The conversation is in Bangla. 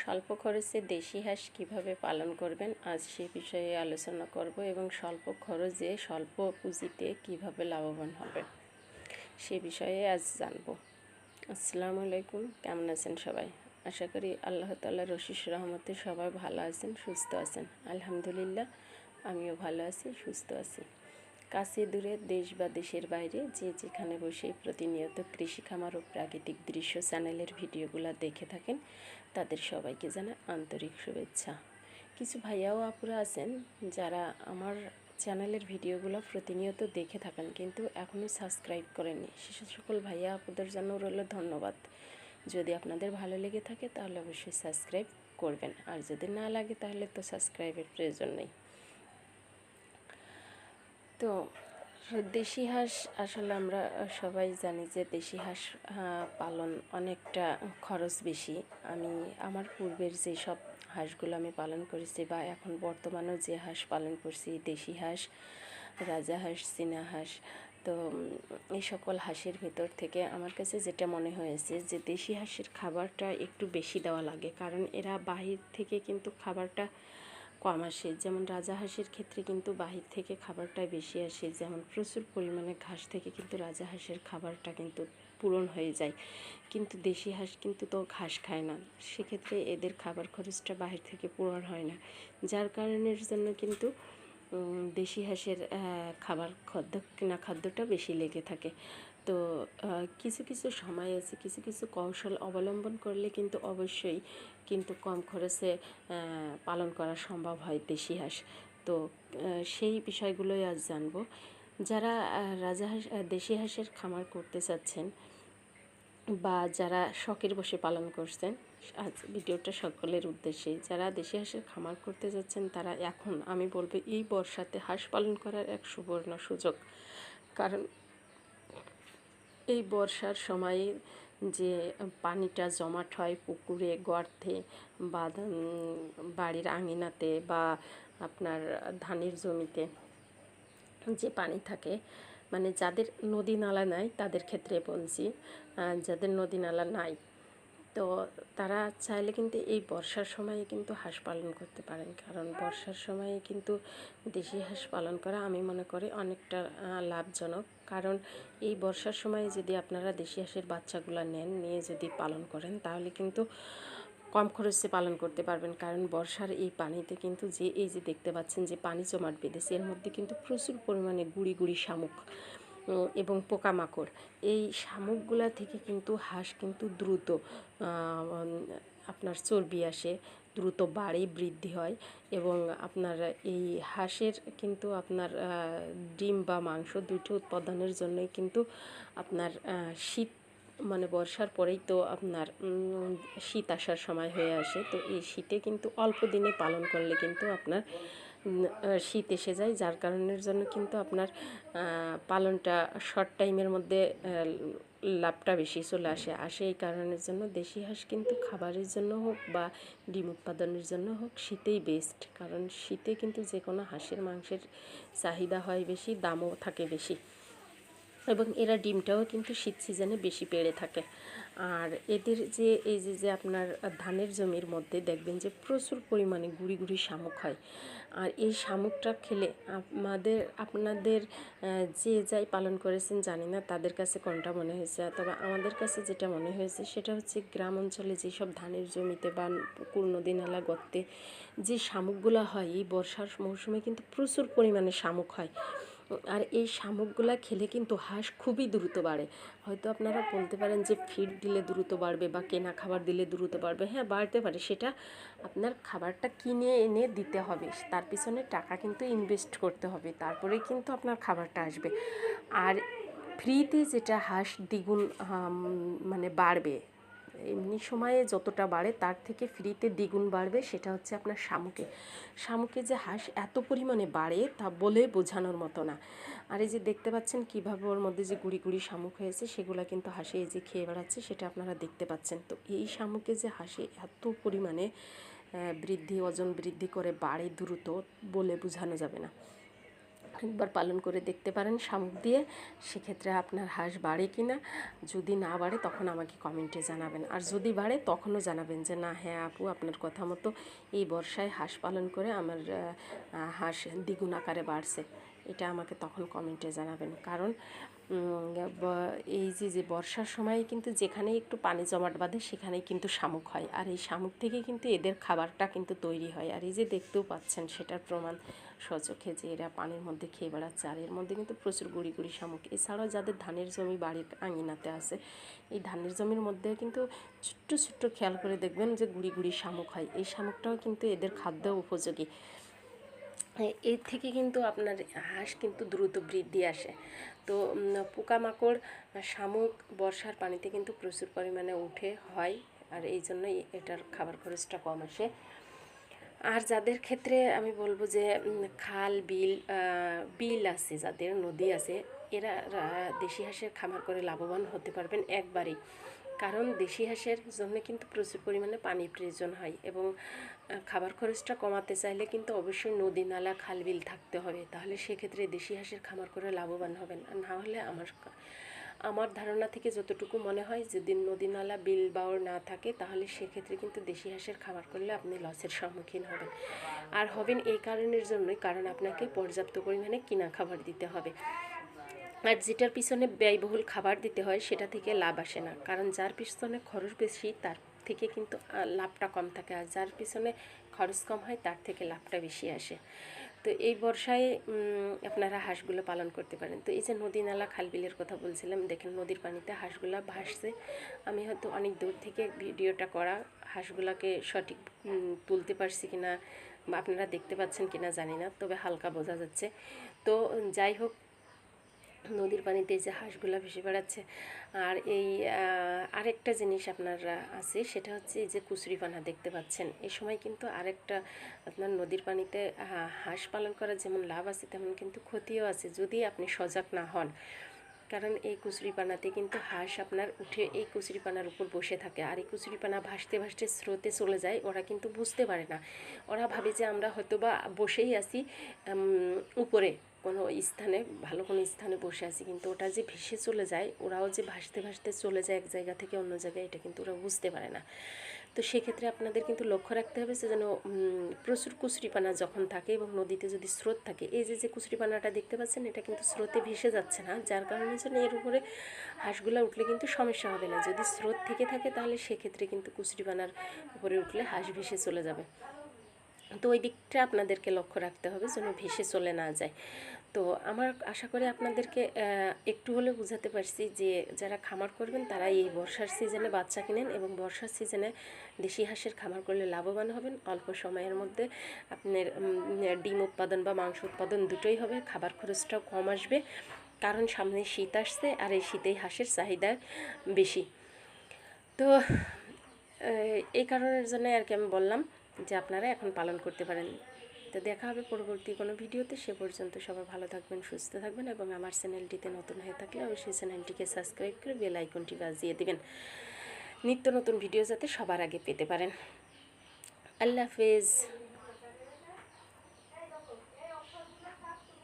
স্বল্প খরচে দেশি হাঁস কীভাবে পালন করবেন আজ সে বিষয়ে আলোচনা করব এবং স্বল্প খরচে স্বল্প পুঁজিতে কীভাবে লাভবান হবেন সে বিষয়ে আজ জানব। আসসালামু আলাইকুম, কেমন আছেন সবাই? আশা করি আল্লাহ তাআলার অশেষ রহমতে সবাই ভালো আছেন, সুস্থ আছেন। আলহামদুলিল্লাহ, আমিও ভালো আছি, সুস্থ আছি। কাছে দূরে, দেশ বা দেশের বাইরে যে যেখানে বসে প্রতিনিয়ত কৃষি খামার ও প্রাকৃতিক দৃশ্য চ্যানেলের ভিডিওগুলো দেখে থাকেন তাদের সবাইকে জানাই আন্তরিক শুভেচ্ছা। কিছু ভাইয়া ও আপুরা আছেন যারা আমার চ্যানেলের ভিডিওগুলো প্রতিনিয়ত দেখে থাকেন কিন্তু এখনও সাবস্ক্রাইব করেননি। সে সকল ভাইয়া আপুদের জন্য রইল ধন্যবাদ। যদি আপনাদের ভালো লেগে থাকে তাহলে অবশ্যই সাবস্ক্রাইব করবেন, আর যদি না লাগে তাহলে তো সাবস্ক্রাইবের প্রয়োজন নেই। তো দেশি হাঁস আসলে আমরা সবাই জানি যে দেশি হাঁস পালন অনেকটা খরচ বেশি। আমি আমার পূর্বের যেসব হাঁসগুলো আমি পালন করেছি বা এখন বর্তমানেও যে হাঁস পালন করছি, দেশি হাঁস, রাজা হাঁস, চীনা হাঁস, তো এই সকল হাঁসের ভেতর থেকে আমার কাছে যেটা মনে হয়েছে যে দেশি হাঁসের খাবারটা একটু বেশি দেওয়া লাগে, কারণ এরা বাহির থেকে কিন্তু খাবারটা কম আসে। যেমন রাজাহাঁসের ক্ষেত্রে কিন্তু বাহির থেকে খাবারটা বেশি আসে, যেমন প্রচুর পরিমাণে ঘাস থেকে কিন্তু রাজাহাঁসের খাবারটা কিন্তু পূরণ হয়ে যায়, কিন্তু দেশি হাঁস কিন্তু তো ঘাস খায় না, সেক্ষেত্রে এদের খাবার খরচটা বাহির থেকে পূরণ হয় না, যার কারণের জন্য কিন্তু দেশি হাঁসের খাদ্যটা বেশি লেগে থাকে। তো কিছু কিছু সময় আছে, কিছু কিছু কৌশল অবলম্বন করলে কিন্তু অবশ্যই কিন্তু কম খরচে পালন করা সম্ভব হয় দেশি হাঁস। তো সেই বিষয়গুলোই আজ জানবো। যারা রাজাহাঁস দেশি হাঁসের খামার করতে চাচ্ছেন বা যারা শখের বসে পালন করছেন, আজ ভিডিওটা সকলের উদ্দেশ্যে। যারা দেশি হাঁসের খামার করতে যাচ্ছেন তারা এখন আমি বলবো এই বর্ষাতে হাঁস পালন করার এক সুবর্ণ সুযোগ, কারণ এই বর্ষার সময়ে যে পানিটা জমাট হয় পুকুরে, গর্তে বা বাড়ির আঙিনাতে বা আপনার ধানের জমিতে যে পানি থাকে, মানে যাদের নদী নালা নাই তাদের ক্ষেত্রে বলছি, যাদের নদী নালা নাই তো তারা চাইলে কিন্তু এই বর্ষার সময়ে কিন্তু হাঁস পালন করতে পারেন, কারণ বর্ষার সময়ে কিন্তু দেশি হাঁস পালন করা আমি মনে করি অনেকটা লাভজনক। কারণ এই বর্ষার সময়ে যদি আপনারা দেশি হাঁসের বাচ্চাগুলো নিয়ে যদি পালন করেন তাহলে কিন্তু কম খরচে পালন করতে পারবেন, কারণ বর্ষার এই পানিতে কিন্তু এই যে দেখতে পাচ্ছেন যে পানি জমাট বেঁধেছে, এর মধ্যে কিন্তু প্রচুর পরিমাণে গুড়ি গুড়ি শামুক এবং পোকামাকড়, এই শামুকগুলা থেকে কিন্তু হাঁস কিন্তু দ্রুত আপনার চর্বি আসে, দ্রুত বাড়ে, বৃদ্ধি হয়, এবং আপনার এই হাঁসের কিন্তু আপনার ডিম বা মাংস দুটো উৎপাদনের জন্যই কিন্তু আপনার শীত মানে বর্ষার পরেই তো আপনার শীত আসার সময় হয়ে আসে। তো এই শীতে কিন্তু অল্প দিনে পালন করলে কিন্তু আপনার শীত এসে যায়, যার কারণের জন্য কিন্তু আপনার পালনটা শর্ট টাইমের মধ্যে লাভটা বেশি চলে আসে এই কারণের জন্য দেশি হাঁস কিন্তু খাবারের জন্য হোক বা ডিম উৎপাদনের জন্য হোক শীতেই বেস্ট, কারণ শীতে কিন্তু যে কোনো হাঁসের মাংসের চাহিদা হয় বেশি, দামও থাকে বেশি, এবং এরা ডিমটাও কিন্তু শীত সিজনে বেশি পেড়ে থাকে। আর এদের যে এই যে আপনার ধানের জমির মধ্যে দেখবেন যে প্রচুর পরিমাণে গুড়ি গুড়ি শামুক হয়, আর এই শামুকটা খেলে আপনাদের যে যাই পালন করেছেন জানি না তাদের কাছে কোনটা মনে হয়েছে, তবে আমাদের কাছে যেটা মনে হয়েছে সেটা হচ্ছে গ্রাম অঞ্চলে যেসব ধানের জমিতে বা পুকুর নদী নালা গর্তে যে শামুকগুলো হয় এই বর্ষার মৌসুমে কিন্তু প্রচুর পরিমাণে শামুক হয়, আর এই শামুকগুলা খেলে কিন্তু হাঁস খুবই দ্রুত বাড়ে। হয়তো আপনারা বলতে পারেন যে ফিড দিলে দ্রুত বাড়বে বা কেনা খাবার দিলে দ্রুত বাড়বে, হ্যাঁ বাড়তে পারে, সেটা আপনার খাবারটা কিনে এনে দিতে হবে, তার পিছনে টাকা কিন্তু ইনভেস্ট করতে হবে, তারপরে কিন্তু আপনার খাবারটা আসবে। আর ফ্রিতে যেটা হাঁস দ্বিগুণ মানে বাড়বে, এমনি সময়ে যতটা বাড়ে তার থেকে ফ্রিতে দ্বিগুণ বাড়বে, সেটা হচ্ছে আপনার শামুকে যে হাঁস এত পরিমাণে বাড়ে তা বলে বোঝানোর মতো না। আর এই যে দেখতে পাচ্ছেন কীভাবে ওর মধ্যে যে গুড়ি গুড়ি শামুক হয়েছে সেগুলো কিন্তু হাঁসে এই যে খেয়ে বেড়াচ্ছে, সেটা আপনারা দেখতে পাচ্ছেন। তো এই শামুকে যে হাঁসে এত পরিমাণে ওজন বৃদ্ধি করে বাড়ে দ্রুত বলে বোঝানো যাবে না। একবার পালন করে দেখতে পারেন শামুক দিয়ে, সেক্ষেত্রে আপনার হাঁস বাড়ে কি না। যদি না বাড়ে তখন আমাকে কমেন্টে জানাবেন, আর যদি বাড়ে তখনও জানাবেন যে না হ্যাঁ আপু আপনার কথা মতো এই বর্ষায় হাঁস পালন করে আমার হাঁস দ্বিগুণ আকারে বাড়ছে। এটা আমাকে তখন কমেন্টে জানাবেন। কারণ এই যে বর্ষার সময় কিন্তু যেখানেই একটু পানি জমাট বাঁধে সেখানেই কিন্তু শামুক হয়, আর এই শামুক থেকে কিন্তু এদের খাবারটা কিন্তু তৈরি হয়। আর এই যে দেখতেও পাচ্ছেন সেটার প্রমাণ স্বচক্ষে যে এরা পানির মধ্যে খেয়ে বেড়াচ্ছে, আর এর মধ্যে কিন্তু প্রচুর গুড়ি গুড়ি শামুক। এছাড়াও যাদের ধানের জমি বাড়ির আঙিনাতে আছে, এই ধানের জমির মধ্যে কিন্তু ছোট্ট ছোট্ট খেয়াল করে দেখবেন যে গুড়ি গুড়ি শামুক হয়। এই শামুকটাও কিন্তু এদের খাদ্য উপযোগী। এর থেকে কিন্তু আপনার হাঁস কিন্তু দ্রুত বৃদ্ধি আসে। তো পোকামাকড় শামুক বর্ষার পানিতে কিন্তু প্রচুর পরিমাণে উঠে হয়, আর এই জন্যই এটার খাবার খরচটা কম আসে। আর যাদের ক্ষেত্রে আমি বলবো যে খাল বিল আছে, যাদের নদী আছে, এরা দেশি হাঁসের খামার করে লাভবান হতে পারবেন একবারেই। কারণ দেশি হাঁসের জন্য কিন্তু প্রচুর পরিমাণে পানির প্রয়োজন হয়, এবং খাবার খরচটা কমাতে চাইলে কিন্তু অবশ্যই নদী নালা খাল বিল থাকতে হবে, তাহলে সেক্ষেত্রে দেশি হাঁসের খামার করে লাভবান হবেন। আর না হলে আমার ধারণা থেকে যতটুকু মনে হয় যদি নদী নালা বিল বাওর না থাকে তাহলে সেক্ষেত্রে কিন্তু দেশি হাঁসের খামার করলে আপনি লসের সম্মুখীন হবেন। আর হবেন এই কারণের জন্যই, কারণ আপনাকে পর্যাপ্ত পরিমাণে কিনা খাবার দিতে হবে, আর যেটার পিছনে ব্যয়বহুল খাবার দিতে হয় সেটা থেকে লাভ আসে না। কারণ যার পিছনে খরচ বেশি তার থেকে কিন্তু লাভটা কম থাকে, আর যার পিছনে খরচ কম হয় তার থেকে লাভটা বেশি আসে। তো এই বর্ষায় আপনারা হাঁসগুলো পালন করতে পারেন। তো এই যে নদী নালা খালবিলের কথা বলছিলাম, দেখেন নদীর পানিতে হাঁসগুলো ভাসছে। আমি হয়তো অনেক দূর থেকে ভিডিওটা করা, হাঁসগুলোকে সঠিক তুলতে পারছি কিনা বা আপনারা দেখতে পাচ্ছেন কিনা জানি না, তবে হালকা বোঝা যাচ্ছে। তো যাই হোক, নদীর পানিতে যে হাঁসগুলো ভেসে বেড়াচ্ছে। আর এই আরেকটা জিনিস আপনার আছে, সেটা হচ্ছে এই যে কুচুরিপানা দেখতে পাচ্ছেন। এই সময় কিন্তু আরেকটা আপনার নদীর পানিতে হাঁস পালন করার যেমন লাভ আছে তেমন কিন্তু ক্ষতিও আছে যদি আপনি সজাগ না হন। কারণ এই কুচুরিপানাতে কিন্তু হাঁস আপনার উঠে এই কুচুরিপানার উপর বসে থাকে, আর এই কুচুরিপানা ভাসতে ভাসতে স্রোতে চলে যায়। ওরা কিন্তু বুঝতে পারে না, ওরা ভাবে যে আমরা হয়তো বা বসেই আছি উপরে কোনো স্থানে, ভালো কোনো স্থানে বসে আছি, কিন্তু ওটা যে ভেসে চলে যায়, ওরাও যে ভাসতে ভাসতে চলে যায় এক জায়গা থেকে অন্য জায়গায়, এটা কিন্তু ওরা বুঝতে পারে না। তো সেক্ষেত্রে আপনাদের কিন্তু লক্ষ্য রাখতে হবে যে যেন প্রচুর কুচুরিপানা যখন থাকে এবং নদীতে যদি স্রোত থাকে, এই যে কুচুরিপানাটা দেখতে পাচ্ছেন এটা কিন্তু স্রোতে ভেসে যাচ্ছে না, যার কারণে যেন এর উপরে হাঁসগুলো উঠলে কিন্তু সমস্যা হবে না। যদি স্রোত থেকে থাকে তাহলে সেক্ষেত্রে কিন্তু কুচুরিপানার উপরে উঠলে হাঁস ভেসে চলে যাবে। তো ওই দিকটা আপনাদেরকে লক্ষ্য রাখতে হবে যেন ভেসে চলে না যায়। তো আমার আশা করি আপনাদেরকে একটু হলেও বোঝাতে পারছি যে যারা খামার করবেন তারা এই বর্ষার সিজনে বাচ্চা কিনেন, এবং বর্ষার সিজনে দেশি হাঁসের খামার করলে লাভবান হবেন। অল্প সময়ের মধ্যে আপনার ডিম উৎপাদন বা মাংস উৎপাদন দুটোই হবে, খাবার খরচটাও কম আসবে। কারণ সামনে শীত আসছে, আর এই শীতেই হাঁসের চাহিদা বেশি। তো এই কারণের জন্য আর কি আমি বললাম যে আপনারা এখন পালন করতে পারেন। তো দেখা হবে পরবর্তী কোনো ভিডিওতে। সে পর্যন্ত সবাই ভালো থাকবেন, সুস্থ থাকবেন, এবং আমার চ্যানেলটিতে নতুন হয়ে থাকলে অবশ্যই চ্যানেলটিকে সাবস্ক্রাইব করে বেল আইকনটি বাজিয়ে দেবেন, নিত্য নতুন ভিডিও যাতে সবার আগে পেতে পারেন। আল্লাহ হাফেজ।